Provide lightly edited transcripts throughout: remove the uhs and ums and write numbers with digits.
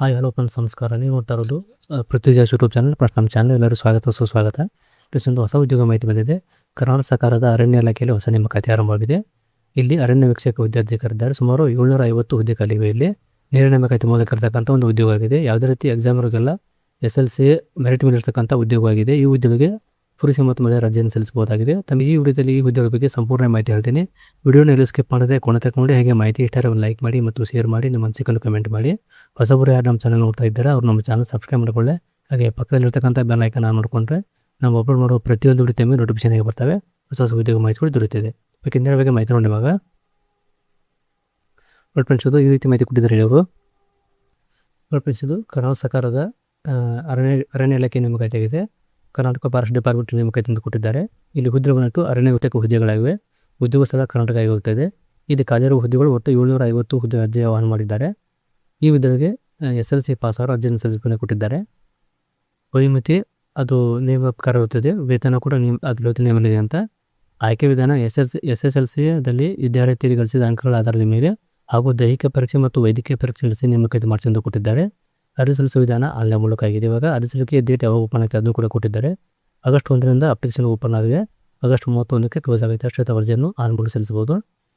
Hi hello friends, ನಮಸ್ಕಾರ. ನೀವು ನೋಡ್ತಾ ಇರೋದು ಪೃಥ್ವಿರಾಜ್ ಯೂಟ್ಯೂಬ್ ಚಾನಲ್. ಫಸ್ಟ್ ನಮ್ಮ ಚಾನಲ್ ಎಲ್ಲರೂ ಸ್ವಾಗತ ಸುಸ್ವಾಗತ. ಒಂದು ಹೊಸ ಉದ್ಯೋಗ ಮಾಹಿತಿ ಬಂದಿದೆ. ಕರ್ನಾಟಕ ಸರ್ಕಾರದ ಅರಣ್ಯ ಇಲಾಖೆಯಲ್ಲಿ ಹೊಸ ನೇಮಕಾತಿ ಆರಂಭವಾಗಿದೆ. ಇಲ್ಲಿ ಅರಣ್ಯ ವೀಕ್ಷಕ ಹುದ್ದೆ ಕರೆದಿದ್ದಾರೆ. ಸುಮಾರು 750 ಹುದ್ದೆ ಖಾಲಿವೆ. ಇಲ್ಲಿ ನೇರ ನೇಮಕಾತಿ ಮೂಲಕ ಇರತಕ್ಕಂಥ ಒಂದು ಉದ್ಯೋಗ ಆಗಿದೆ. ಯಾವುದೇ ರೀತಿ ಎಕ್ಸಾಮ್ ಇರೋದಿಲ್ಲ. SLC ಮೆರಿಟ್ ಮೇಲೆ ಇರತಕ್ಕಂಥ ಉದ್ಯೋಗವಾಗಿದೆ. ಈ ಉದ್ಯೋಗಕ್ಕೆ ಪುರುಷ ಮತ್ತು ಮಹಿಳೆಯ ಅರ್ಜಿಯನ್ನು ಸಲ್ಲಿಸಬಹುದಾಗಿದೆ. ತಮಗೆ ಈ ವಿಡಿಯೋದಲ್ಲಿ ಈ ಉದ್ಯೋಗ ಬಗ್ಗೆ ಸಂಪೂರ್ಣ ಮಾಹಿತಿ ಹೇಳ್ತೀನಿ. ವಿಡಿಯೋನ ಎಲ್ಲೂ ಸ್ಕಿಪ್ ಮಾಡದೆ ಕೊನೆ ತನಕ ನೋಡಿ. ಹಾಗೆ ಮಾಹಿತಿ ಇಷ್ಟ ಒಂದು ಲೈಕ್ ಮಾಡಿ ಮತ್ತು ಶೇರ್ ಮಾಡಿ, ನಿಮ್ಮ ಅನಿಸಿಕೆಯನ್ನು ಕಮೆಂಟ್ ಮಾಡಿ. ಹೊಸಬರು ಯಾರು ನಮ್ಮ ಚಾನಲ್ ನೋಡ್ತಾ ಇದ್ದಾರೆ ಅವ್ರು ನಮ್ಮ ಚಾನಲ್ ಸಬ್ಸ್ಕ್ರೈಬ್ ಮಾಡಿಕೊಳ್ಳಿ. ಹಾಗೆ ಪಕ್ಕದಲ್ಲಿರ್ತಕ್ಕಂಥ ಬೆಲ್ ಐಕಾನ್ ಆನ್ ಮಾಡಿಕೊಂಡ್ರೆ ನಾವು ಅಪ್ಲೋಡ್ ಮಾಡೋ ಪ್ರತಿಯೊಂದು ವಿಡಿಯೋ ತಮಗೆ ನೋಟಿಫಿಕೇಶನ್ ಆಗಿ ಬರ್ತವೆ. ಹೊಸ ಹೊಸ ಉದ್ಯೋಗ ಮಾಹಿತಿಗಳು ದೊರೆಯುತ್ತದೆ. ಇದರ ಬಗ್ಗೆ ಮಾಹಿತಿ ನೋಡಿ. ಇವಾಗ ಫ್ರೆಂಡ್ಸ್, ಇದು ಈ ರೀತಿ ಮಾಹಿತಿ ಕೊಟ್ಟಿದ್ದಾರೆ ಅವರು. ಫ್ರೆಂಡ್ಸ್, ಇದು ಕರ್ನಾಟಕ ಸರ್ಕಾರದ ಅರಣ್ಯ ಇಲಾಖೆ ನೇಮಕಾತಿ ಆಗಿದೆ. ಕರ್ನಾಟಕ ಫಾರೆಸ್ಟ್ ಡಿಪಾರ್ಟ್ಮೆಂಟ್ ನೇಮಕಾತಿ ಅಂತ ಕೊಟ್ಟಿದ್ದಾರೆ. ಇಲ್ಲಿ ಹುದ್ದೆಗಳಂತೂ ಅರಣ್ಯ ವೀಕ್ಷಕ ಹುದ್ದೆಗಳಾಗಿವೆ. ಉದ್ಯೋಗ ಸ್ಥಳ ಕರ್ನಾಟಕ ಆಗಿರುತ್ತದೆ. ಇದು ಖಾಲಿರುವ ಹುದ್ದೆಗಳು ಒಟ್ಟು 750 ಹುದ್ದೆ ಅರ್ಜಿ ಆಹ್ವಾನ ಮಾಡಿದ್ದಾರೆ. ಈ ಹುದ್ದೆಗೆ SLC ಪಾಸ್ ಅವರು ಅರ್ಜಿಯನ್ನು ಸಲ್ಲಿಸಿಕೊಂಡು ಕೊಟ್ಟಿದ್ದಾರೆ. ವಯೋಮಿತಿ ಅದು ನೇಮಕಾರ ಇರುತ್ತದೆ. ವೇತನ ಕೂಡ ಅದರ ನೇಮಲಿದೆ ಅಂತ. ಆಯ್ಕೆ ವಿಧಾನ SSLCದಲ್ಲಿ ವಿದ್ಯಾರ್ಥಿಗಳಿಗೆ ಗಳಿಸಿದ ಅಂಕಗಳ ಆಧಾರದ ಮೇಲೆ ಹಾಗೂ ದೈಹಿಕ ಪರೀಕ್ಷೆ ಮತ್ತು ವೈದ್ಯಕೀಯ ಪರೀಕ್ಷೆ ನಡೆಸಿ ನೇಮಕಾತಿ ಮಾಡಿಸಿ ಕೊಟ್ಟಿದ್ದಾರೆ. ಅರ್ಜಿ ಸಲ್ಲಿಸುವ ವಿಧಾನ ಆನ್ಲೈನ್ ಮೂಲಕ ಆಗಿದೆ. ಇವಾಗ ಅರ್ಜಿ ಸಲ್ಲಿಕೆ ಡೇಟ್ ಯಾವಾಗ ಓಪನ್ ಆಗುತ್ತೆ ಅದನ್ನು ಕೂಡ ಕೊಟ್ಟಿದ್ದಾರೆ. ಆಗಸ್ಟ್ 1ರಿಂದ ಅಪ್ಲಿಕೇಶನ್ ಓಪನ್ ಆಗಿದೆ. ಆಗಸ್ಟ್ 31ಕ್ಕೆ ಕ್ಲೋಸ್ ಆಗುತ್ತೆ. ಅಷ್ಟೇ ಅರ್ಜಿಯನ್ನು ಆನ್ಲೈನ್ ಸಲ್ಲಿಸಬಹುದು.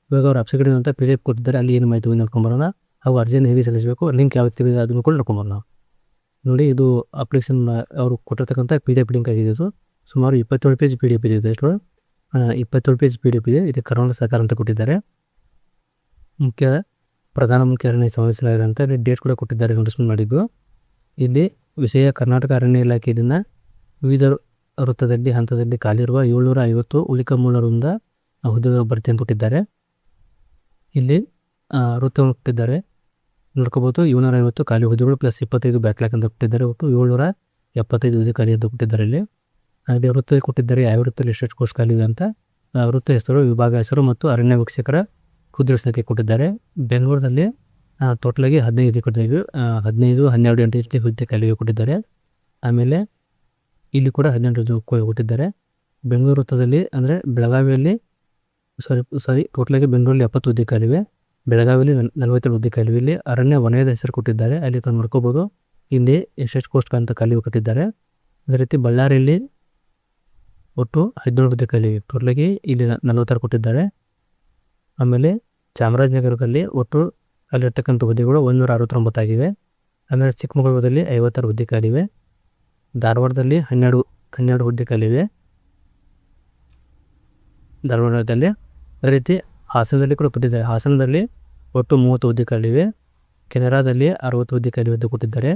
ಇವಾಗ ಅವರು ವೆಬ್ಸೈಟ್ ಅಂತ PDF ಕೊಟ್ಟಿದ್ದಾರೆ. ಅಲ್ಲಿ ಏನು ಮಾಹಿತಿ ನೋಡ್ಕೊಂಬರೋಣ. ಹಾಗೂ ಅರ್ಜಿಯನ್ನು ಹೇಗೆ ಸಲ್ಲಿಸಬೇಕು, ಲಿಂಕ್ ಯಾವ ಇದೆ ಅದನ್ನು ಕೂಡ ನೋಡ್ಕೊಂಬರೋಣ. ನೋಡಿ, ಇದು ಅಪ್ಲಿಕೇಶನ್ ಅವರು ಕೊಟ್ಟಿರ್ತಕ್ಕಂಥ PDF ಲಿಂಕ್ ಆಗಿದೆ. ಇದು ಸುಮಾರು 27 ಪೇಜ್ PDF ಇದೆ. 27 ಪೇಜ್ PDF ಇದೆ. ಇದು ಕರ್ನಾಟಕ ಸರ್ಕಾರ ಅಂತ ಕೊಟ್ಟಿದ್ದಾರೆ. ಪ್ರಧಾನ ಮುಖ್ಯ ಅರಣ್ಯ ಸಮಾವೇಶಿಸಲಾಗಿರುವಂಥ ಡೇಟ್ ಕೂಡ ಕೊಟ್ಟಿದ್ದಾರೆ. ನೋಟಿಸ್ಮೆಂಟ್ ಮಾಡಿದ್ದು. ಇಲ್ಲಿ ವಿಷಯ ಕರ್ನಾಟಕ ಅರಣ್ಯ ಇಲಾಖೆಯಿಂದ ವಿವಿಧ ವೃತ್ತದಲ್ಲಿ ಹಂತದಲ್ಲಿ ಖಾಲಿರುವ 750 ಉಳಿಕ ಮೂಲರಿಂದ ಹುದ್ದೆಗಳ ಭರ್ತಿಯನ್ನು ಕೊಟ್ಟಿದ್ದಾರೆ. ಇಲ್ಲಿ ವೃತ್ತವನ್ನು ಕೊಟ್ಟಿದ್ದಾರೆ. ನೋಡ್ಕೋಬೋದು. 750 ಖಾಲಿ ಹುದ್ದೆಗಳು ಪ್ಲಸ್ 25 ಬ್ಯಾಕ್ಲಾಗ್ ಅಂತ ಕೊಟ್ಟಿದ್ದಾರೆ. ಒಟ್ಟು 775 ಹುದ್ದೆ ಖಾಲಿ ಅಂತ ಕೊಟ್ಟಿದ್ದಾರೆ. ಇಲ್ಲಿ ವೃತ್ತ ಕೊಟ್ಟಿದ್ದಾರೆ. ಯಾವ ವೃತ್ತದಲ್ಲಿ ಎಷ್ಟು ಕೋರ್ಸ್ ಖಾಲಿ ಇದೆ ಅಂತ, ವೃತ್ತ ಹೆಸರು, ವಿಭಾಗ ಹೆಸರು ಮತ್ತು ಅರಣ್ಯ ವೀಕ್ಷಕರ ಹುದ್ದೆ ಸಂಖ್ಯೆ ಕೊಟ್ಟಿದ್ದಾರೆ. ಬೆಂಗಳೂರಲ್ಲಿ ಟೋಟಲಾಗಿ 15 ಕೊಟ್ಟಿದ್ದೀವಿ. 15, 12, 8 ಹುದ್ದೆ ಖಾಲಿ ಕೊಟ್ಟಿದ್ದಾರೆ. ಆಮೇಲೆ ಇಲ್ಲಿ ಕೂಡ 12 ಕೊಟ್ಟಿದ್ದಾರೆ. ಬೆಂಗಳೂರು ವೃತ್ತದಲ್ಲಿ ಅಂದರೆ ಬೆಳಗಾವಿಯಲ್ಲಿ ಟೋಟಲಾಗಿ ಬೆಂಗಳೂರಲ್ಲಿ 70 ಹುದ್ದೆ ಖಾಲಿವೆ. ಬೆಳಗಾವಿಯಲ್ಲಿ 42 ಹುದ್ದೆ ಖಾಲಿವೆ. ಇಲ್ಲಿ ಅರಣ್ಯ ವಲಯದ ಹೆಸರು ಕೊಟ್ಟಿದ್ದಾರೆ. ಅಲ್ಲಿ ತಂದು ನೋಡ್ಕೋಬೋದು. ಇಲ್ಲಿ ಎಷ್ಟು ಕೋಸ್ಟ್ ಅಂತ ಖಾಲಿ ಕೊಟ್ಟಿದ್ದಾರೆ. ಅದೇ ರೀತಿ ಬಳ್ಳಾರಿಯಲ್ಲಿ ಒಟ್ಟು 17 ಹುದ್ದೆ ಖಾಲಿವೆ. ಟೋಟಲಾಗಿ ಇಲ್ಲಿ 46 ಕೊಟ್ಟಿದ್ದಾರೆ. ಆಮೇಲೆ ಚಾಮರಾಜನಗರದಲ್ಲಿ ಒಟ್ಟು ಅಲ್ಲಿರ್ತಕ್ಕಂಥ ಹುದ್ದೆಗಳು 169 ಆಗಿವೆ. ಆಮೇಲೆ ಚಿಕ್ಕಮಗಳೂರಲ್ಲಿ 56 ಹುದ್ದೆ ಖಾಲಿವೆ. ಧಾರವಾಡದಲ್ಲಿ 12 ಹುದ್ದೆ ಖಾಲಿವೆ. ಧಾರವಾಡದಲ್ಲಿ ಅದೇ ರೀತಿ ಹಾಸನದಲ್ಲಿ ಕೂಡ ಕೊಟ್ಟಿದ್ದಾರೆ. ಹಾಸನದಲ್ಲಿ ಒಟ್ಟು 30 ಹುದ್ದೆ ಖಾಲಿವೆ. ಕೆನರಾದಲ್ಲಿ 60 ಹುದ್ದೆ ಖಾಲಿವೆ ಅಂತ ಕೊಟ್ಟಿದ್ದಾರೆ.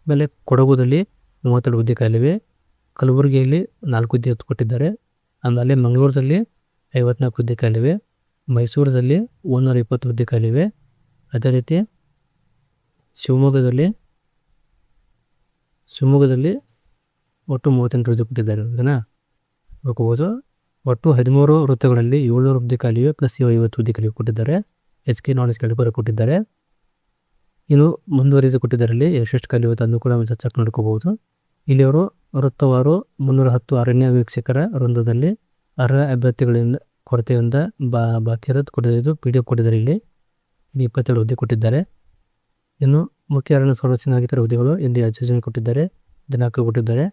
ಆಮೇಲೆ ಕೊಡಗುದಲ್ಲಿ 32 ಹುದ್ದೆ ಖಾಲಿವೆ. ಕಲಬುರಗಿಯಲ್ಲಿ 4 ಹುದ್ದೆ ಕೊಟ್ಟಿದ್ದಾರೆ. ಆಮೇಲೆ ಮಂಗಳೂರಲ್ಲಿ 54 ಹುದ್ದೆ ಖಾಲಿವೆ. ಮೈಸೂರಲ್ಲಿ 120 ಹುದ್ದೆ ಖಾಲಿವೆ. ಅದೇ ರೀತಿ ಶಿವಮೊಗ್ಗದಲ್ಲಿ ಒಟ್ಟು 38 ಹುದ್ದೆ ಕೊಟ್ಟಿದ್ದಾರೆ. ಅದನ್ನು ನೋಡ್ಕೋಬೋದು. ಒಟ್ಟು 13 ವೃತ್ತಗಳಲ್ಲಿ 700 ಹುದ್ದೆ ಖಾಲಿವೆ ಪ್ಲಸ್ 50 ಹುದ್ದೆ ಖಾಲಿವೆ ಕೊಟ್ಟಿದ್ದಾರೆ. HK ನಾನ್ HK ಕೂಡ ಕೊಟ್ಟಿದ್ದಾರೆ. ಇನ್ನು ಮುಂದುವರಿದು ಕೊಟ್ಟಿದ್ದಾರೆ. ಇಲ್ಲಿ ಎಷ್ಟು ಖಾಲಿ ಹೋಗುತ್ತೆ ಅದನ್ನು ಕೂಡ ಚೆಕ್ ನೋಡ್ಕೋಬಹುದು. ಇಲ್ಲಿ ಅವರು ವೃತ್ತವಾರು 310 ಅರಣ್ಯ ವೀಕ್ಷಕರ ವೃಂದದಲ್ಲಿ ಅರ್ಹ ಅಭ್ಯರ್ಥಿಗಳಿಂದ ಕೊರತೆಯಿಂದ ಬಾಕಿ ಇರೋದು ಕೊಟ್ಟಿದ್ದು PDF ಕೊಟ್ಟಿದ್ದಾರೆ. ಇಲ್ಲಿ 27 ಹುದ್ದೆ ಕೊಟ್ಟಿದ್ದಾರೆ. ಇನ್ನು ಮುಖ್ಯ ಅರಣ್ಯ ಸಂರಕ್ಷಣಾಧಿಕಾರಿ ಹುದ್ದೆಗಳು ಇಲ್ಲಿ ಯೋಜನೆ ಕೊಟ್ಟಿದ್ದಾರೆ. ದಿನಾಂಕ ಕೊಟ್ಟಿದ್ದಾರೆ.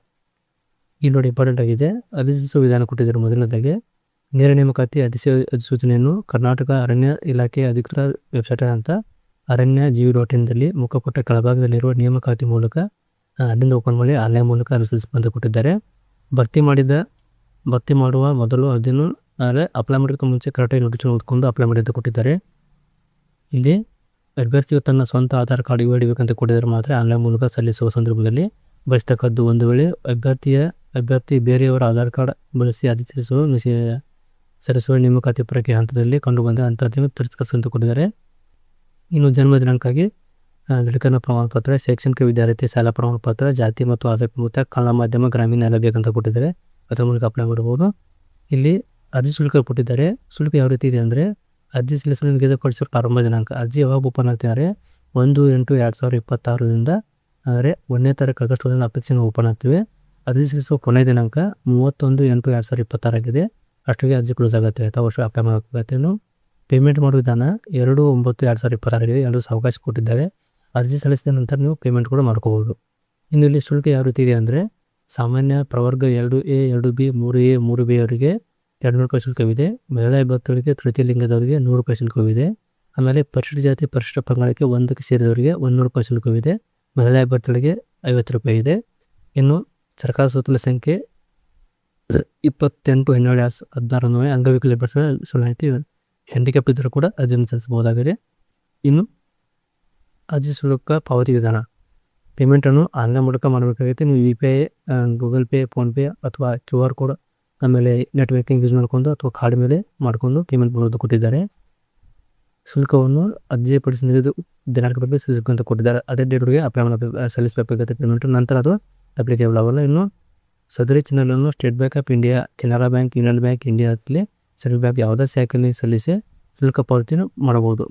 ಇಲ್ಲಿ ನೋಡಿ ಇಂಪಾರ್ಟೆಂಟ್ ಆಗಿದೆ. ಅಧಿಸೂಚನೆ ವಿಧಾನ ಕೊಟ್ಟಿದ್ದಾರೆ. ಮೊದಲನೇದಾಗಿ ನೇರ ನೇಮಕಾತಿ ಅಧಿಸೂಚನೆಯನ್ನು ಕರ್ನಾಟಕ ಅರಣ್ಯ ಇಲಾಖೆ ಅಧಿಕೃತ ವೆಬ್ಸೈಟ್ ಅಂತ aranya.gov.in ಮುಖಪುಟ ಕೆಳಭಾಗದಲ್ಲಿರುವ ನೇಮಕಾತಿ ಮೂಲಕ ಅಲ್ಲಿಂದ ಓಪನ್ ಮಾಡಿ ಆನ್ಲೈನ್ ಮೂಲಕ ಅನುಸರಿಸಬಹುದು ಕೊಟ್ಟಿದ್ದಾರೆ. ಭರ್ತಿ ಮಾಡುವ ಮೊದಲು ಅದನ್ನು ಅಪ್ಲೈ ಮಾಡೋದಕ್ಕೆ ಮುಂಚೆ ಕರೆಕ್ಟಾಗಿ ನೋಟಿಫಿಕೇಶನ್ ಓದ್ಕೊಂಡು ಅಪ್ಲೈ ಮಾಡಿ ಅಂತ ಕೊಟ್ಟಿದ್ದಾರೆ. ಇಲ್ಲಿ ಅಭ್ಯರ್ಥಿಯು ತನ್ನ ಸ್ವಂತ ಆಧಾರ್ ಕಾರ್ಡ್ ಇಡಬೇಕಂತ ಕೊಟ್ಟಿದ್ದಾರೆ. ಮಾತ್ರ ಆನ್ಲೈನ್ ಮೂಲಕ ಸಲ್ಲಿಸುವ ಸಂದರ್ಭದಲ್ಲಿ ಬಯಸ್ತಕ್ಕದ್ದು, ಒಂದು ವೇಳೆ ಅಭ್ಯರ್ಥಿ ಬೇರೆಯವರ ಆಧಾರ್ ಕಾರ್ಡ್ ಬಳಸಿ ಸಲ್ಲಿಸುವ ನೇಮಕಾತಿ ಪ್ರಕ್ರಿಯೆ ಹಂತದಲ್ಲಿ ಕಂಡುಬಂದ ಅಂತರ್ಜನ ತಿರಸ್ಕರಿಸಂತ ಕೊಟ್ಟಿದ್ದಾರೆ. ಇನ್ನು ಜನ್ಮ ದಿನಾಂಕವಾಗಿ ದೃಢೀಕರಣ ಪ್ರಮಾಣ ಪತ್ರ, ಶೈಕ್ಷಣಿಕ ವಿದ್ಯಾರ್ಥಿ ಸಾಲ ಪ್ರಮಾಣ ಪತ್ರ, ಜಾತಿ ಮತ್ತು ಆದಾಯ ಪ್ರಮಾಣ, ಕನ್ನಡ ಮಾಧ್ಯಮ, ಗ್ರಾಮೀಣ ಎಲ್ಲ ಬೇಕಂತ ಕೊಟ್ಟಿದ್ದಾರೆ. ಅದರ ಮೂಲಕ ಅಪ್ಲೈ ಮಾಡಬಹುದು. ಇಲ್ಲಿ ಅರ್ಜಿ ಶುಲ್ಕ ಕೊಟ್ಟಿದ್ದಾರೆ. ಶುಲ್ಕ ಯಾವ ರೀತಿ ಇದೆ ಅಂದರೆ, ಅರ್ಜಿ ಸಲ್ಲಿಸಲು ನಿಗದಿಪಡಿಸಿದ ಪ್ರಾರಂಭ ದಿನಾಂಕ, ಅರ್ಜಿ ಯಾವಾಗ ಓಪನ್ ಆಗ್ತಿದ್ದಾರೆ 1/8/2026ರಿಂದ ಅಂದರೆ 1ನೇ ತಾರೀಕು ಆಗಸ್ಟ್ ಅಪ್ಲಿಕೇಶನ್ ಓಪನ್ ಆಗ್ತಿವೆ. ಅರ್ಜಿ ಸಲ್ಲಿಸುವ ಕೊನೆಯ ದಿನಾಂಕ 31/8/2026 ಆಗಿದೆ. ಅಷ್ಟಿಗೆ ಅರ್ಜಿ ಕ್ಲೋಸ್ ಆಗುತ್ತೆ. ಅಥವಾ ಅಪ್ಲೈ ಮಾಡಬೇಕಾಗುತ್ತೆ. ಪೇಮೆಂಟ್ ಮಾಡೋ ವಿಧಾನ 2/9/2026 ಎರಡು ಅವಕಾಶ ಕೊಟ್ಟಿದ್ದಾರೆ. ಅರ್ಜಿ ಸಲ್ಲಿಸಿದ ನಂತರ ನೀವು ಪೇಮೆಂಟ್ ಕೂಡ ಮಾಡ್ಕೋಬೋದು. ಇನ್ನು ಇಲ್ಲಿ ಶುಲ್ಕ ಯಾವ ರೀತಿ ಇದೆ ಅಂದರೆ, ಸಾಮಾನ್ಯ ಪ್ರವರ್ಗ 2A 2B 3A 3B ಅವರಿಗೆ 200 ರೂಪಾಯಿ ಶುಲ್ಕವಿದೆ. ಮಹಿಳಾ ಅಭ್ಯರ್ಥಿಗಳಿಗೆ ತೃತೀಯ ಲಿಂಗದವರಿಗೆ 100 ರೂಪಾಯಿ ಶುಲ್ಕವಿದೆ. ಆಮೇಲೆ ಪರಿಶಿಷ್ಟ ಜಾತಿ ಪರಿಶಿಷ್ಟ ಪಂಗಡಕ್ಕೆ 1ಕ್ಕೆ ಸೇರಿದವರಿಗೆ 100 ರೂಪಾಯಿ ಶುಲ್ಕವಿದೆ. ಮಹಿಳಾ ಅಭ್ಯರ್ಥಿಗಳಿಗೆ 50 ರೂಪಾಯಿ ಇದೆ. ಇನ್ನು ಸರ್ಕಾರ ಸುತ್ತಲ ಸಂಖ್ಯೆ 28/12/16 ಅಂಗವಿಕಲ ಅಭ್ಯರ್ಥಿಗಳ ಶುಲ್ಕ ಹ್ಯಾಂಡಿಕ್ಯಾಪ್ ಇದ್ದರೂ ಕೂಡ ಅರ್ಜಿಯನ್ನು ಸಲ್ಲಿಸಬಹುದಾಗಿದೆ. ಇನ್ನು ಅರ್ಜಿ ಶುಲ್ಕ ಪಾವತಿ ವಿಧಾನ, ಪೇಮೆಂಟನ್ನು ಆನ್ಲೈನ್ ಮೂಲಕ ಮಾಡಬೇಕಾಗುತ್ತೆ. ನೀವು UPI, ಗೂಗಲ್ ಪೇ, ಫೋನ್ಪೇ ಅಥವಾ QR ಕೋಡ್ ಆಮೇಲೆ ನೆಟ್ ಬ್ಯಾಂಕಿಂಗ್ ಯೂಸ್ ಮಾಡ್ಕೊಂಡು ಅಥವಾ ಕಾರ್ಡ್ ಮೇಲೆ ಮಾಡಿಕೊಂಡು ಪೇಮೆಂಟ್ ಮಾಡೋದು ಕೊಟ್ಟಿದ್ದಾರೆ. ಶುಲ್ಕವನ್ನು ಅರ್ಜಿ ಪಡಿಸಿ ನಿಗದಿತ ದಿನಾಂಕದಲ್ಲಿ ಸಲ್ಲಿಸಬೇಕಂತ ಕೊಟ್ಟಿದ್ದಾರೆ. ಅದೇ ಡೇಟ್ಗೆ ಅಪ್ಲೈ ಸಲ್ಲಿಸಬೇಕಾಗುತ್ತೆ ಪೇಮೆಂಟ್. ನಂತರ ಅದು ಅಪ್ಲಿಕೇಬಲ್ ಆಗಲ್ಲ. ಇನ್ನು ಸದರಿ ಚಿಹ್ನೆಗಳನ್ನು state bank of India, Canara bank, union bank India ಅಥವಾ ಸೆಂಟ್ರಲ್ ಬ್ಯಾಂಕ್ ಯಾವುದೇ ಶಾಖೆಯಲ್ಲಿ ಸಲ್ಲಿಸಿ ಶುಲ್ಕ ಪಾವತಿಯನ್ನು ಮಾಡಬಹುದು.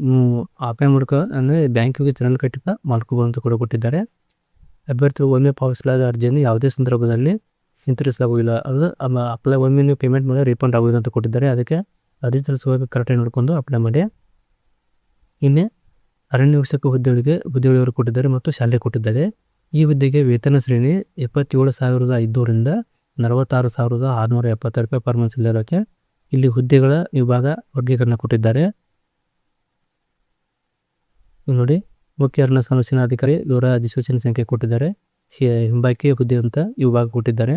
ಅಪ್ಲೈ ಮೂಲಕ ಅಂದರೆ ಬ್ಯಾಂಕಿಗೆ ಜನರಲ್ ಕಟ್ಟಿದ ಮಾಡ್ಕೋಬೋದು ಅಂತ ಕೂಡ ಕೊಟ್ಟಿದ್ದಾರೆ. ಅಭ್ಯರ್ಥಿಗಳು ಒಮ್ಮೆ ಪಾವತಿಸಲಾದ ಅರ್ಜಿಯನ್ನು ಯಾವುದೇ ಸಂದರ್ಭದಲ್ಲಿ ಹಿಂತಿರುಗಿಸಲಾಗುವುದಿಲ್ಲ. ಅದು ಒಮ್ಮೆ ನೀವು ಪೇಮೆಂಟ್ ಮಾಡಿ ರೀಫಂಡ್ ಆಗುವುದು ಅಂತ ಕೊಟ್ಟಿದ್ದಾರೆ. ಅದಕ್ಕೆ ಅರ್ಜಿ ಸಲ್ಲಿಸುವಾಗ ಕರೆಕ್ಟಾಗಿ ನೋಡಿಕೊಂಡು ಅಪ್ಲೈ ಮಾಡಿ. ಇನ್ನೇ ಅರಣ್ಯ ವೀಕ್ಷಕ ಹುದ್ದೆಗಳು ಕೊಟ್ಟಿದ್ದಾರೆ ಮತ್ತು ಶಾಲೆ ಕೊಟ್ಟಿದ್ದಾರೆ. ಈ ಹುದ್ದೆಗೆ ವೇತನ ಶ್ರೇಣಿ 27,500ರಿಂದ 46,670 ರೂಪಾಯಿ ಪರ್ ಮಂತ್ ಇರೋಕ್ಕೆ ಇಲ್ಲಿ ಹುದ್ದೆಗಳ ವಿಭಾಗ ವರ್ಗೀಕರಣ ಕೊಟ್ಟಿದ್ದಾರೆ. ನೋಡಿ, ಮುಖ್ಯ ಅರಣ್ಯ ಸಂರಕ್ಷಣಾಧಿಕಾರಿ ಇವರ ಅಧಿಸೂಚನೆ ಸಂಖ್ಯೆ ಕೊಟ್ಟಿದ್ದಾರೆ. ಹಿಂಬಾಕಿ ಹುದ್ದೆ ಅಂತ ಈ ವಿಭಾಗ ಕೊಟ್ಟಿದ್ದಾರೆ.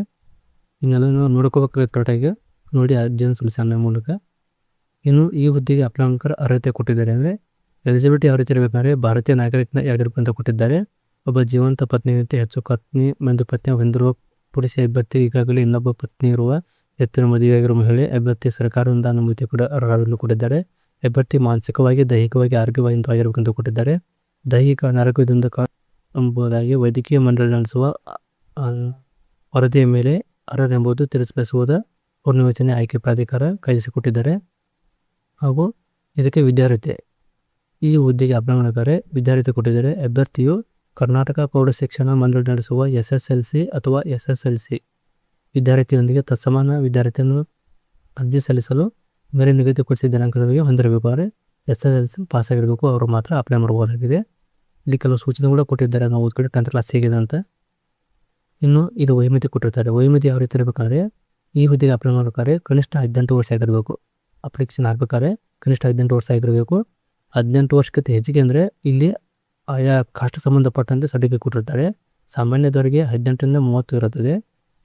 ಇನ್ನೆಲ್ಲ ನೋಡ್ಕೋಬೇಕು ಕರೆಕ್ಟಾಗಿ ನೋಡಿ ಅರ್ಜಿಯನ್ನು ಸಲ್ಲಿಸಿ ಆನ್ಲೈನ್ ಮೂಲಕ. ಇನ್ನು ಈ ಹುದ್ದೆಗೆ ಅಪ್ಲೈ ಮಾಡೋಕೆ ಅರ್ಹತೆ ಕೊಟ್ಟಿದ್ದಾರೆ. ಅಂದರೆ ಎಲಿಜಿಬಿಲಿಟಿ ಯಾವ ರೀತಿ ಇರಬೇಕಂದ್ರೆ, ಭಾರತೀಯ ನಾಗರಿಕನ 2 ರೂಪಾಯಿ ಅಂತ ಕೊಟ್ಟಿದ್ದಾರೆ. ಒಬ್ಬ ಜೀವಂತ ಪತ್ನಿಗಿಂತ ಹೆಚ್ಚು ಒಂದು ಪತ್ನಿ ಹೊಂದಿರುವ ಪುರುಷ ಅಭ್ಯರ್ಥಿ, ಈಗಾಗಲೇ ಇನ್ನೊಬ್ಬ ಪತ್ನಿ ಇರುವ ಹೆಚ್ಚಿನ ಮದುವೆಯಾಗಿರುವ ಮಹಿಳೆ ಅಭ್ಯರ್ಥಿ ಸರ್ಕಾರದಿಂದ ಅನುಮತಿ ಕೂಡ ಅರ್ಹರನ್ನು ಕೊಟ್ಟಿದ್ದಾರೆ. ಅಭ್ಯರ್ಥಿ ಮಾನಸಿಕವಾಗಿ, ದೈಹಿಕವಾಗಿ ಆರೋಗ್ಯವಾಗಿರಬೇಕಂತ ಕೊಟ್ಟಿದ್ದಾರೆ. ದೈಹಿಕ ಅನಾರೋಗ್ಯದಿಂದ ಎಂಬುದಾಗಿ ವೈದ್ಯಕೀಯ ಮಂಡಳಿ ನಡೆಸುವ ವರದಿಯ ಮೇಲೆ ಅರ್ಹರೆಂಬುದು ತಿಳಿಸಬಯಸುವುದ ಪೂರ್ಣಯೋಜನೆ ಆಯ್ಕೆ ಪ್ರಾಧಿಕಾರ ಕಾಯ್ದಿರಿಸಿಕೊಟ್ಟಿದ್ದಾರೆ. ಹಾಗೂ ಇದಕ್ಕೆ ವಿದ್ಯಾರ್ಹತೆ, ಈ ಹುದ್ದೆಗೆ ಅಪ್ಲೈ ಮಾಡಬೇಕಾದ್ರೆ ವಿದ್ಯಾರ್ಹತೆ ಕೊಟ್ಟಿದ್ದಾರೆ. ಅಭ್ಯರ್ಥಿಯು ಕರ್ನಾಟಕ ಪ್ರೌಢ ಶಿಕ್ಷಣ ಮಂಡಳಿ ನಡೆಸುವ SSLC ಅಥವಾ SSLC ವಿದ್ಯಾರ್ಥಿಯೊಂದಿಗೆ ತತ್ಸಮಾನ ವಿದ್ಯಾರ್ಥಿಯನ್ನು ಅರ್ಜಿ ಸಲ್ಲಿಸಲು ಮೇಲೆ ನಿಗದಿಪಡಿಸಿದ ದಿನಾಂಕಗಳಿಗೆ ಹೊಂದಿರಬೇಕು. ಅಂದರೆ SSLC ಪಾಸ್ ಆಗಿರಬೇಕು, ಅವರು ಮಾತ್ರ ಅಪ್ಲೈ ಮಾಡಬಹುದಾಗಿದೆ. ಇಲ್ಲಿ ಕೆಲವು ಸೂಚನೆ ಕೂಡ ಕೊಟ್ಟಿದ್ದಾರೆ, ನಾವು ಓದ್ಕೊಂಡು 10th ಕ್ಲಾಸ್ ಹೇಗಿದೆ ಅಂತ. ಇನ್ನು ಇದು ವಯೋಮಿತಿ ಕೊಟ್ಟಿರ್ತಾರೆ. ವಯೋಮಿತಿ ಯಾವ ರೀತಿ ಇರಬೇಕಾದ್ರೆ, ಈ ಹುದ್ದೆಗೆ ಅಪ್ಲೈ ಮಾಡಬೇಕಾದ್ರೆ ಕನಿಷ್ಠ 18 ವರ್ಷ ಆಗಿರಬೇಕು. ಅಪ್ಲಿಕೇಶನ್ ಹಾಕಬೇಕಾದ್ರೆ ಕನಿಷ್ಠ 18 ವರ್ಷ ಆಗಿರಬೇಕು. 18 ವರ್ಷಕ್ಕಿಂತ ಹೆಚ್ಚಿಗೆ ಅಂದರೆ ಇಲ್ಲಿ ಆಯಾ ಕಾಸ್ಟ್ ಸಂಬಂಧಪಟ್ಟಂತೆ ಸರ್ಟಿಫಿಕೇಟ್ ಕೊಟ್ಟಿರ್ತಾರೆ. ಸಾಮಾನ್ಯದವರಿಗೆ 18ರಿಂದ 30 ಇರುತ್ತದೆ.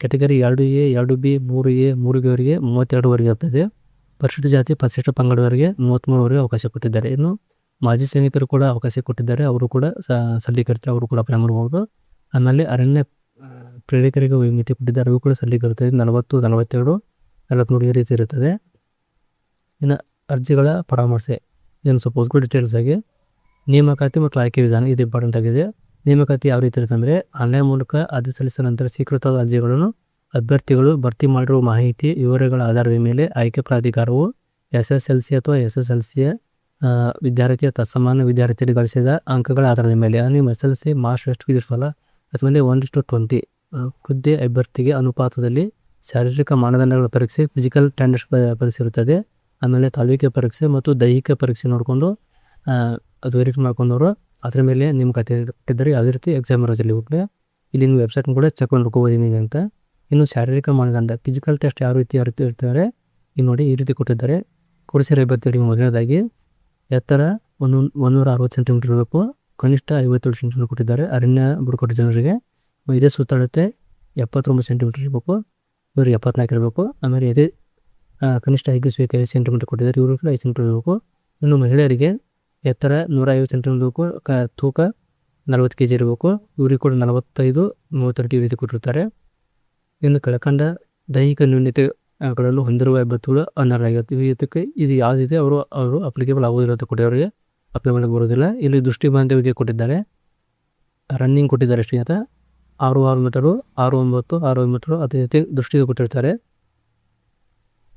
Category 2A 2B 3A 3B ಅವರಿಗೆ 32ವರೆಗೆ ಇರ್ತದೆ. ಪರಿಶಿಷ್ಟ ಜಾತಿ ಪರಿಶಿಷ್ಟ ಪಂಗಡವರಿಗೆ 33ವರೆಗೆ ಅವಕಾಶ ಕೊಟ್ಟಿದ್ದಾರೆ. ಇನ್ನು ಮಾಜಿ ಸೈನಿಕರು ಕೂಡ ಅವಕಾಶ ಕೊಟ್ಟಿದ್ದಾರೆ. ಅವರು ಕೂಡ ಸಲ್ಲಿಕರಿರ್ತಾರೆ, ಅವರು ಕೂಡ ಅಪ್ಲೈ ಮಾಡಬಹುದು. ಆಮೇಲೆ ಅರಣ್ಯ ಪ್ರೇರಕರಿಗೆ ವಯೋಮಿತಿ ಕೊಟ್ಟಿದ್ದಾರೆ, ಅವು ಕೂಡ ಸಲ್ಲಿಕರಿರ್ತದೆ. 40 42 43 ಈ ರೀತಿ ಇರುತ್ತದೆ. ಇನ್ನು ಅರ್ಜಿಗಳ ಪರಾಮರ್ಶೆ, ಏನು ಸ್ವಲ್ಪ ಓದ್ಕೊಂಡು ಡೀಟೇಲ್ಸ್ ಆಗಿ. ನೇಮಕಾತಿ ಮತ್ತು ಆಯ್ಕೆ ವಿಧಾನ, ಇದು ಇಂಪಾರ್ಟೆಂಟ್ ಆಗಿದೆ. ನೇಮಕಾತಿ ಯಾವ ರೀತಿ ಇರುತ್ತೆ ಅಂದರೆ, ಆನ್ಲೈನ್ ಮೂಲಕ ಅರ್ಜಿ ಸಲ್ಲಿಸಿದ ನಂತರ ಸ್ವೀಕೃತವಾದ ಅರ್ಜಿಗಳನ್ನು ಅಭ್ಯರ್ಥಿಗಳು ಭರ್ತಿ ಮಾಡಿರುವ ಮಾಹಿತಿ ವಿವರಗಳ ಆಧಾರದ ಮೇಲೆ ಆಯ್ಕೆ ಪ್ರಾಧಿಕಾರವು SSLC ಅಥವಾ SSLCಯ ವಿದ್ಯಾರ್ಥಿಯ ತತ್ಸಮಾನ ವಿದ್ಯಾರ್ಥಿಯಲ್ಲಿ ಗಳಿಸಿದ ಅಂಕಗಳ ಆಧಾರದ ಮೇಲೆ, ನೀವು SSLC ಮಾರ್ಕ್ಸ್ ಎಷ್ಟು ಇದಿರ್ಸಲ್ಲ ಅದ್ಮೇಲೆ 1:20 ಹುದ್ದೆ ಅಭ್ಯರ್ಥಿಗೆ ಅನುಪಾತದಲ್ಲಿ ಶಾರೀರಿಕ ಮಾನದಂಡಗಳ ಪರೀಕ್ಷೆ, ಫಿಸಿಕಲ್ ಸ್ಟ್ಯಾಂಡರ್ಡ್ಸ್ ಪರೀಕ್ಷೆ ಇರುತ್ತದೆ. ಆಮೇಲೆ ತಾಲೂಕಿನ ಪರೀಕ್ಷೆ ಮತ್ತು ದೈಹಿಕ ಪರೀಕ್ಷೆ ನೋಡಿಕೊಂಡು ಅದು ವೆರಿಫೈ ಮಾಡ್ಕೊಂಡವರು ಅದರ ಮೇಲೆ ನೇಮಕಾತಿ ಕೊಟ್ಟಿದ್ದಾರೆ. ಯಾವುದೇ ರೀತಿ ಎಕ್ಸಾಮ್ ಇರೋದಿಲ್ಲ. ಇಲ್ಲಿ ನೀವು ವೆಬ್ಸೈಟ್ ಕೂಡ ಚೆಕ್ ಮಾಡ್ಕೋಬೋದು ಅಂತ. ಇನ್ನು ಶಾರೀರಿಕ ಮಾನದಂಡ, ಫಿಸಿಕಲ್ ಟೆಸ್ಟ್ ಯಾವ ರೀತಿ ಇರ್ತಾರೆ ಇಲ್ಲಿ ನೋಡಿ, ಈ ರೀತಿ ಕೊಟ್ಟಿದ್ದಾರೆ. ಕೊಡಿಸಿರೋ ಅಭ್ಯರ್ಥಿಗಳಿಗೆ ಮೊದಲನೇದಾಗಿ ಎತ್ತರ 160 ಸೆಂಟಿಮೀಟರ್ ಇರಬೇಕು, ಕನಿಷ್ಠ 57 ಸೆಂಟಿಮೀಟರ್ ಕೊಟ್ಟಿದ್ದಾರೆ. ಅರಣ್ಯ ಬುಡಕಟ್ಟು ಜನರಿಗೆ ಇದೇ ಸುತ್ತಳತೆ 79 ಸೆಂಟಿಮೀಟರ್ ಇರಬೇಕು, ಇವರು 74 ಇರಬೇಕು. ಆಮೇಲೆ ಇದೇ ಕನಿಷ್ಠ ಐಗಿಸುವಿಕೆ 5 ಸೆಂಟಿಮೀಟರ್ ಕೊಟ್ಟಿದ್ದಾರೆ, ಇವರು ಕೂಡ 5 ಸೆಂಟಿಮೀಟರ್ ಇರಬೇಕು. ಇನ್ನು ಮಹಿಳೆಯರಿಗೆ ಎತ್ತರ 150 ಸೆಂಟಿಮೀಟರ್ ಇರಬೇಕು, ತೂಕ 40 kg ಇರಬೇಕು, ಇವ್ರಿಗೆ ಕೂಡ 45 32 ಈ ರೀತಿ ಕೊಟ್ಟಿರ್ತಾರೆ. ಇನ್ನು ಕೆಳಕಂಡ ದೈಹಿಕ ನ್ಯೂನತೆಗಳನ್ನು ಹೊಂದಿರುವ ಅಭ್ಯರ್ಥಿಗಳು ಅನರ್ಹರಾಗಿರುತ್ತೆ. ಇದಕ್ಕೆ ಇದು ಯಾವುದಿದೆ ಅವರು ಅಪ್ಲಿಕೇಬಲ್ ಆಗೋದಿರುತ್ತೆ, ಕೊಟ್ಟಿರೋರಿಗೆ ಅಪ್ಲೈ ಮಾಡಕ್ಕೆ ಬರೋದಿಲ್ಲ. ಇಲ್ಲಿ ದೃಷ್ಟಿ ಬಾಂಧವ್ಯಕ್ಕೆ ಕೊಟ್ಟಿದ್ದಾರೆ, ರನ್ನಿಂಗ್ ಕೊಟ್ಟಿದ್ದಾರೆ. ಎಷ್ಟು ಅಂತ 6 ಮೀಟರು 6 9 ಮೀಟರು ಅದೇ ರೀತಿ ದೃಷ್ಟಿಗೆ ಕೊಟ್ಟಿರ್ತಾರೆ.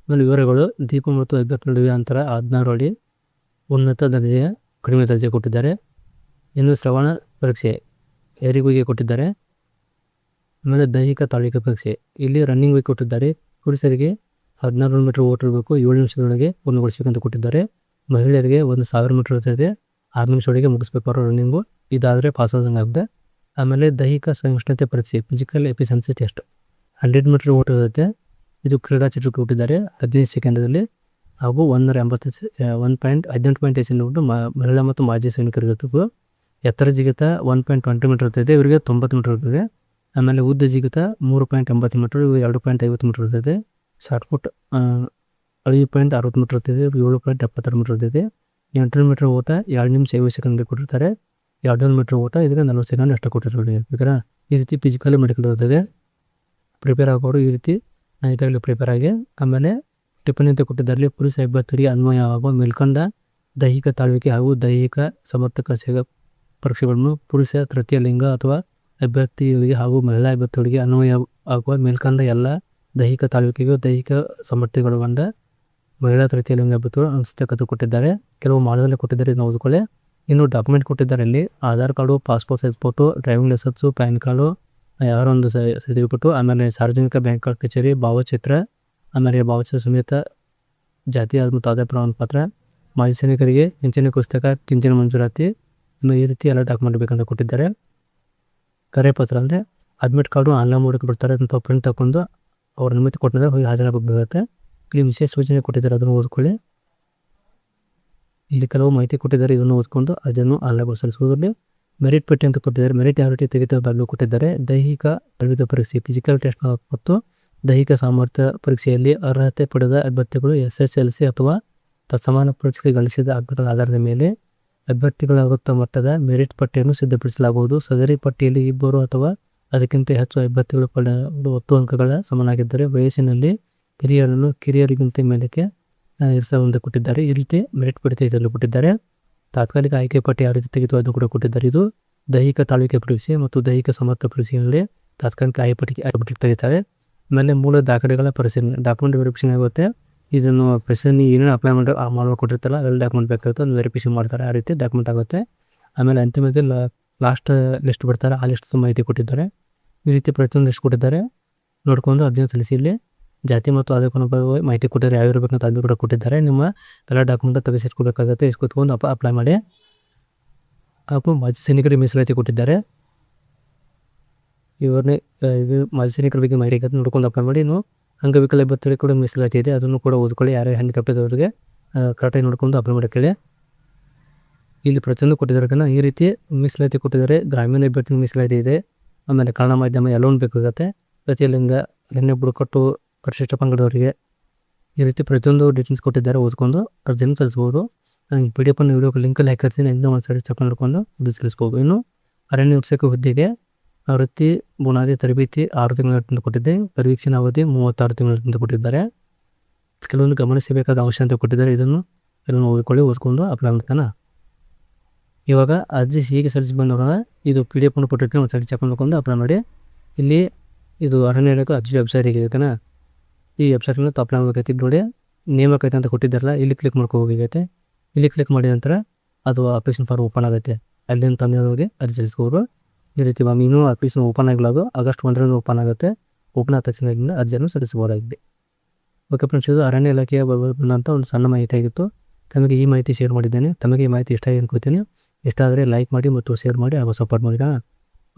ಆಮೇಲೆ ವಿವರಗಳು, ದೀಪ ಮತ್ತು ಅಭ್ಯರ್ಥಿ ನಡುವೆ ಅಂತರ 16 ಅಡಿ, ಉನ್ನತ ದರ್ಜೆಯ ಕಡಿಮೆ ದರ್ಜೆ ಕೊಟ್ಟಿದ್ದಾರೆ. ಇನ್ನು ಶ್ರವಣ ಪರೀಕ್ಷೆ ಯಾರಿಗೂ ಕೊಟ್ಟಿದ್ದಾರೆ. ಆಮೇಲೆ ದೈಹಿಕ ತಾಳಿಕೆ ಪರೀಕ್ಷೆ, ಇಲ್ಲಿ ರನ್ನಿಂಗ್ ವೇಗ್ ಕೊಟ್ಟಿದ್ದಾರೆ. ಪುರುಷರಿಗೆ 16 ಮೀಟರ್ ಓಟ ಇರಬೇಕು, 7 ನಿಮಿಷದೊಳಗೆ ಪೂರ್ಣಗೊಳಿಸಬೇಕಂತ ಕೊಟ್ಟಿದ್ದಾರೆ. ಮಹಿಳೆಯರಿಗೆ 1000 ಮೀಟರ್ ಇರ್ತದೆ, 6 ನಿಮಿಷದೊಳಗೆ ಮುಗಿಸ್ಬೇಕು ಅವರು ರನ್ನಿಂಗು. ಇದಾದರೆ ಪಾಸ್ ಆದಂಗೆ ಆಗುತ್ತೆ. ಆಮೇಲೆ ದೈಹಿಕ ಸಹಿಷ್ಣುತೆ ಪರೀಕ್ಷೆ ಫಿಸಿಕಲ್ ಎಫಿಷಿಯನ್ಸಿ ಟೆಸ್ಟ್ 100 ಮೀಟರ್ ಓಟ ಇರುತ್ತೆ. ಇದು ಕ್ರೀಡಾ ಚಟುವಟಿಕೆ ಕೊಟ್ಟಿದ್ದಾರೆ 15 ಸೆಕೆಂಡಲ್ಲಿ ಹಾಗೂ 1.18 ಉಂಟು ಮಹಿಳಾ ಮತ್ತು ಮಾಜಿ ಸೈನಿಕರಿಗಿತ್ತು. ಎತ್ತರ ಜಿಗಿತ 1.20 ಮೀಟರ್ ಇರ್ತದೆ, ಇವರಿಗೆ 90 ಮೀಟರ್ ಇರ್ತದೆ. ಆಮೇಲೆ ಉದ್ದ ಜಿಗಿತ 3.80 ಮೀಟರ್, ಇವು 2.50 ಮೀಟರ್ ಇರ್ತದೆ. ಶಾರ್ಟ್ಪುಟ್ 5.60 ಮೀಟರ್ ಇರ್ತದೆ, 7.76 ಮೀಟರ್ ಇರ್ತದೆ. 800 ಮೀಟರ್ ಓಟ 2 ನಿಮಿಷ 50 ಸೆಕೆಂಡ್ ಕೊಟ್ಟಿರ್ತಾರೆ. 200 ಮೀಟರ್ ಓಟ ಇದಕ್ಕೆ 40 ಸೆಕೆಂಡ್ ಅಷ್ಟು ಕೊಟ್ಟಿರ್ತಾರೆ. ಬೇಕಾರೆ ಈ ರೀತಿ ಫಿಸಿಕಲ್ ಮೆಡಿಕಲ್ ಇರ್ತದೆ. ಪ್ರಿಪೇರ್ ಆಗೋರು ಈ ರೀತಿ ನೈಟಾಗಲಿ ಪ್ರಿಪೇರ್ ಆಗಿ. ಆಮೇಲೆ ಟಿಪ್ಪಣಿ ಅಂತ ಕೊಟ್ಟಿದ್ದಾರೆ, ಪುರುಷ ಅಭ್ಯರ್ಥಿಗೆ ಅನ್ವಯ ಆಗುವ ಮೇಲ್ಕಂಡ ದೈಹಿಕ ತಾಳ್ವಿಕೆ ಹಾಗೂ ದೈಹಿಕ ಸಮರ್ಥಕ ಪರೀಕ್ಷೆಗಳನ್ನು ಪುರುಷ ತೃತೀಯ ಲಿಂಗ ಅಥವಾ ಅಭ್ಯರ್ಥಿಗಳಿಗೆ ಹಾಗೂ ಮಹಿಳಾ ಅಭ್ಯರ್ಥಿಗಳಿಗೆ ಅನ್ವಯ ಆಗುವ ಮೇಲ್ಕಂಡ ಎಲ್ಲ ದೈಹಿಕ ತಾಳ್ವಿಕೆಗೂ ದೈಹಿಕ ಸಮರ್ಥೆಗೊಳಗೊಂಡ ಮಹಿಳಾ ತೃತೀಯ ಲಿಂಗ ಅಭ್ಯರ್ಥಿಗಳು ಅನುಷ್ಠಾಕತೆ ಕೊಟ್ಟಿದ್ದಾರೆ. ಕೆಲವು ಮಾಡಲೇ ಕೊಟ್ಟಿದ್ದಾರೆ, ಇದನ್ನು ಓದ್ಕೊಳ್ಳಿ. ಇನ್ನು ಡಾಕ್ಯುಮೆಂಟ್ ಕೊಟ್ಟಿದ್ದಾರೆ ಇಲ್ಲಿ Aadhaar card, passport size photo, driving licence, PAN card, ಯಾರೊಂದು ಸರ್ಟಿಫಿಕೇಟು, ಆಮೇಲೆ ಸಾರ್ವಜನಿಕ ಬ್ಯಾಂಕ್ ಕಚೇರಿ ಭಾವಚಿತ್ರ, ಆಮೇಲೆ ಭಾವಚಿತ್ರ ಸಮೇತ ಜಾತಿ ಮತ್ತು ಆದಾಯ ಪ್ರಮಾಣ ಪತ್ರ, ಮಾಜಿ ಸೈನಿಕರಿಗೆ ಪಿಂಚಣಿ ಪುಸ್ತಕ, ಪಿಂಚಣಿ ಮಂಜೂರಾತಿ, ಇನ್ನು ಈ ರೀತಿ ಎಲ್ಲ ಡಾಕ್ಯುಮೆಂಟ್ ಬೇಕಂತ ಕೊಟ್ಟಿದ್ದಾರೆ. ಕರೆ ಪತ್ರ ಅಂದರೆ ಅಡ್ಮಿಟ್ ಕಾರ್ಡು ಆನ್ಲೈನ್ ಮೂಲಕ ಬಿಡ್ತಾರೆ, ಅಂತ ಪ್ರಿಂಟ್ ತಗೊಂಡು ಅವ್ರ ಅನುಮತಿ ಕೊಟ್ಟಿದ್ದಾರೆ, ಹೋಗಿ ಹಾಜರಾಗಬೇಕಾಗುತ್ತೆ. ಇಲ್ಲಿ ವಿಶೇಷ ಸೂಚನೆ ಕೊಟ್ಟಿದ್ದಾರೆ, ಅದನ್ನು ಓದ್ಕೊಳ್ಳಿ. ಇಲ್ಲಿ ಕೆಲವು ಮಾಹಿತಿ ಕೊಟ್ಟಿದ್ದಾರೆ, ಇದನ್ನು ಓದ್ಕೊಂಡು ಅದನ್ನು ಆನ್ಲೈನ್ ಸಲ್ಲಿಸುವುದರಲ್ಲಿ. ಮೆರಿಟ್ ಪಟ್ಟಿ ಅಂತ ಕೊಟ್ಟಿದ್ದಾರೆ, ಮೆರಿಟ್ ಯಾವ ರೀತಿ ತೆಗೆದುಕೊಳ್ಳಲು ಕೊಟ್ಟಿದ್ದಾರೆ. ದೈಹಿಕ ತರಬೇತಿ ಪರೀಕ್ಷೆ ಫಿಸಿಕಲ್ ಟೆಸ್ಟ್ ಮತ್ತು ದೈಹಿಕ ಸಾಮರ್ಥ್ಯ ಪರೀಕ್ಷೆಯಲ್ಲಿ ಅರ್ಹತೆ ಪಡೆದ ಅಭ್ಯರ್ಥಿಗಳು SSLC ಅಥವಾ ತತ್ಸಮಾನ ಪರೀಕ್ಷೆ ಗಳಿಸಿದ ಅಂಕಗಳ ಆಧಾರದ ಮೇಲೆ ಅಭ್ಯರ್ಥಿಗಳ ವೃತ್ತ ಮಟ್ಟದ ಮೆರಿಟ್ ಪಟ್ಟಿಯನ್ನು ಸಿದ್ಧಪಡಿಸಲಾಗುವುದು. ಸದರಿ ಪಟ್ಟಿಯಲ್ಲಿ 2 ಅಥವಾ ಅದಕ್ಕಿಂತ ಹೆಚ್ಚು ಅಭ್ಯರ್ಥಿಗಳು ಪಡೆದ ಒಟ್ಟು ಅಂಕಗಳ ಸಮನಾಗಿದ್ದರೆ ವಯಸ್ಸಿನಲ್ಲಿ ಕಿರಿಯರಿಗಿಂತ ಮೇಲಕ್ಕೆ ಇರಿಸುವಂತೆ ಕೊಟ್ಟಿದ್ದಾರೆ. ಈ ರೀತಿ ಮೆರಿಟ್ ಪಟ್ಟಿ ತೆಗೆದುಕೊಳ್ಳಲು ಕೊಟ್ಟಿದ್ದಾರೆ. ತಾತ್ಕಾಲಿಕ ಆಯ್ಕೆ ಪಟ್ಟಿ ಯಾವ ರೀತಿ ತೆಗೆದು ಅದನ್ನು ಕೂಡ ಕೊಟ್ಟಿದ್ದಾರೆ. ಇದು ದೈಹಿಕ ತಾಳ್ವಿಕೆ ಪರೀಕ್ಷೆ ಮತ್ತು ದೈಹಿಕ ಸಮರ್ಥ ಪರೀಕ್ಷೆಯಲ್ಲಿ ತಾತ್ಕಾಲಿಕ ಆಯ್ಕೆ ತೆಗಿತಾರೆ. ಆಮೇಲೆ ಮೂಲ ದಾಖಲೆಗಳ ಪರಿಶೀಲನೆ ಡಾಕ್ಯುಮೆಂಟ್ ವೆರಿಫಿಕೇಷನ್ ಆಗುತ್ತೆ. ಇದನ್ನು ಪ್ರೆಸೆಂಟ್ ಏನೇನು ಅಪ್ಲೈ ಮಾಡುವ ಕೊಟ್ಟಿರ್ತಾರಲ್ಲ ಅವೆಲ್ಲ ಡಾಕ್ಯುಮೆಂಟ್ ಬೇಕಾಗುತ್ತೆ, ಅದನ್ನು ವೆರಿಫಿಕೇಷನ್ ಮಾಡ್ತಾರೆ. ಆ ರೀತಿ ಡಾಕ್ಯುಮೆಂಟ್ ಆಗುತ್ತೆ. ಆಮೇಲೆ ಅಂತಿಮದಲ್ಲಿ ಲಾಸ್ಟ್ ಲಿಸ್ಟ್ ಬಿಡ್ತಾರೆ, ಆ ಲಿಸ್ಟ್ ಮಾಹಿತಿ ಕೊಟ್ಟಿದ್ದಾರೆ. ಈ ರೀತಿ ಪ್ರತಿಯೊಂದು ಲಿಸ್ಟ್ ಕೊಟ್ಟಿದ್ದಾರೆ, ನೋಡ್ಕೊಂಡು ಅರ್ಜಿನ ಸಲ್ಲಿಸಿ. ಇಲ್ಲಿ ಜಾತಿ ಮತ್ತು ಆದಾಯ ಮಾಹಿತಿ ಕೊಟ್ಟಿದ್ದಾರೆ, ಯಾವ ಇರಬೇಕಂತ ಅದು ಕೂಡ ಕೊಟ್ಟಿದ್ದಾರೆ. ನಿಮ್ಮ ಎಲ್ಲ ಡಾಕ್ಯುಮೆಂಟ್ ತೆಗೆಸಿಟ್ಕೊಬೇಕಾಗುತ್ತೆ, ಇಸ್ಕೊತ್ಕೊಂಡು ಅಪ್ಲೈ ಮಾಡಿ. ಹಾಗೂ ಮಾಜಿ ಸೈನಿಕರಿಗೆ ಮೀಸಲಾತಿ ಕೊಟ್ಟಿದ್ದಾರೆ. ಇವರನ್ನೇ ಇದು ಮಾಜಿ ಸೈನಿಕರ ಬಗ್ಗೆ ಮಾಹಿತಿ ನೋಡ್ಕೊಂಡು ಅಪ್ಲೈ ಮಾಡಿ. ಇನ್ನು ಅಂಗವಿಕಲ ಅಭ್ಯರ್ಥಿಗಳಿಗೆ ಕೂಡ ಮೀಸಲಾತಿ ಇದೆ, ಅದನ್ನು ಕೂಡ ಓದ್ಕೊಳ್ಳಿ. ಯಾರೇ ಹ್ಯಾಂಡಿಕ್ಯಾಪ್ಟ್ ಇದ್ದವರಿಗೆ ಕರೆಕ್ಟಾಗಿ ನೋಡ್ಕೊಂಡು ಅಪ್ಲೈ ಮಾಡೋಕ್ಕೆ ಇಲ್ಲಿ ಪ್ರತಿಯೊಂದು ಕೊಟ್ಟಿದ್ದಾರೆ. ಈ ರೀತಿ ಮೀಸಲಾತಿ ಕೊಟ್ಟಿದ್ದಾರೆ. ಗ್ರಾಮೀಣ ಅಭ್ಯರ್ಥಿಗೆ ಮೀಸಲಾತಿ ಇದೆ. ಆಮೇಲೆ ಕನ್ನಡ ಮಾಧ್ಯಮ ಎಲ್ಲವೂ ಬೇಕಾಗುತ್ತೆ. ಪ್ರತಿ ಲಿಂಗ ಬುಡಕಟ್ಟು ಪರಿಶಿಷ್ಟ ಪಂಗಡದವರಿಗೆ ಈ ರೀತಿ ಪ್ರತಿಯೊಂದು ಡೀಟೇಲ್ಸ್ ಕೊಟ್ಟಿದ್ದಾರೆ, ಓದ್ಕೊಂಡು ಅರ್ಜಿಯನ್ನು ಸಲ್ಲಿಸ್ಬೋದು. PDF ವಿಡಿಯೋ ಲಿಂಕಲ್ಲಿ ಹಾಕಿರ್ತೀನಿ, ಇಂದ ಒಂದು ಸರಿ ಚೆಕ್ ಮಾಡ್ಕೊಂಡು ಅದು ಸಲ್ಲಿಸ್ಬೋದು. ಇನ್ನು ಅರಣ್ಯ ಉತ್ಸಕ ಹುದ್ದೆಗೆ ವೃತ್ತಿ ಬುನಾದಿ ತರಬೇತಿ 6 ತಿಂಗಳ ಕೊಟ್ಟಿದ್ದೆ. ಪರೀಕ್ಷೆನ ಅವಧಿ 36 ತಿಂಗಳಿಂದ ಕೊಟ್ಟಿದ್ದಾರೆ. ಕೆಲವೊಂದು ಗಮನಿಸಬೇಕಾದ ಅಂಶ ಅಂತ ಕೊಟ್ಟಿದ್ದಾರೆ, ಇದನ್ನು ಓದ್ಕೊಂಡು ಅಪ್ಲೈ ಮಾಡ್ತಾನೆ. ಇವಾಗ ಅರ್ಜಿ ಹೀಗೆ ಸಲ್ಲಿಸಿ ಬಂದವರ ಇದು PDF ಕೊಟ್ಟಿರ್ತೀನಿ, ಒಂದು ಸರಿ ಚೆಕ್ ಮಾಡ್ಕೊಂಡು ಅಪ್ಲೈ ಮಾಡಿ. ಇಲ್ಲಿ ಇದು ಅರಣ್ಯ ಇಲಾಖೆ ಅರ್ಜಿ ವೆಬ್ಸೈಟ್ ಹೇಗಿದೆ, ಈ ವೆಬ್ಸೈಟ್ನ ಅಪ್ಲೈ ಮಾಡಬೇಕೈತಿ. ನೋಡಿ ನೇಮಕ ಐತೆ ಅಂತ ಕೊಟ್ಟಿದ್ದಾರಲ್ಲ, ಇಲ್ಲಿ ಕ್ಲಿಕ್ ಹೋಗೈತೆ. ಇಲ್ಲಿ ಕ್ಲಿಕ್ ಮಾಡಿದ ನಂತರ ಅದು ಅಪ್ಲಿಕೇಶನ್ ಫಾರ್ಮ್ ಓಪನ್ ಆಗುತ್ತೆ. ಅಲ್ಲಿಂದ ತಂದು ಹೋಗಿ ಅರ್ಜಿ ಸಲ್ಲಿಸ್ಬೋದು. ಈ ರೀತಿ ಇನ್ನೂ ಅಪ್ಲಿಕೇಶನ್ ಓಪನ್ ಆಗಿಲ್ಲ, ಅದು ಆಗಸ್ಟ್ 1ರಿಂದ ಓಪನ್ ಆಗುತ್ತೆ. ಓಪನ್ ಆದ ತಕ್ಷಣ ಅರ್ಜಿಯನ್ನು ಸಲ್ಲಿಸಬಹುದಾಗಿದೆ. ಓಕೆ ಫ್ರೆಂಡ್ಸ್, ಇದು ಅರಣ್ಯ ಇಲಾಖೆಯ ಅಂತ ಒಂದು ಸಣ್ಣ ಮಾಹಿತಿ ಆಗಿತ್ತು. ತಮಗೆ ಈ ಮಾಹಿತಿ ಶೇರ್ ಮಾಡಿದ್ದೇನೆ. ತಮಗೆ ಈ ಮಾಹಿತಿ ಇಷ್ಟ ಆಗಿ ಅನ್ಕೋತೀನಿ. ಇಷ್ಟ ಆದರೆ ಲೈಕ್ ಮಾಡಿ ಮತ್ತು ಶೇರ್ ಮಾಡಿ ಹಾಗೂ ಸಪೋರ್ಟ್ ಮಾಡಿ.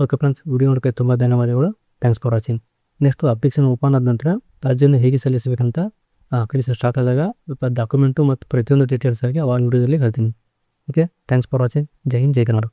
ಓಕೆ ಫ್ರೆಂಡ್ಸ್, ವಿಡಿಯೋ ನೋಡೋಕ್ಕೆ ತುಂಬ ಧನ್ಯವಾದಗಳು. Thanks for watching. Next application open ಆದ ನಂತರ ಅರ್ಜಿಯನ್ನು ಹೇಗೆ ಸಲ್ಲಿಸಬೇಕಂತ ಕಲಿಸ ಸ್ಟಾರ್ಟ್ ಆದಾಗ ಡಾಕ್ಯುಮೆಂಟು ಮತ್ತು ಪ್ರತಿಯೊಂದು ಡೀಟೇಲ್ಸ್ ಆಗಿ ಆ ವಿಡಿಯೋದಲ್ಲಿ ಹೇಳ್ತೀನಿ. Okay, thanks for watching. Jai Hind, Jai Kannada.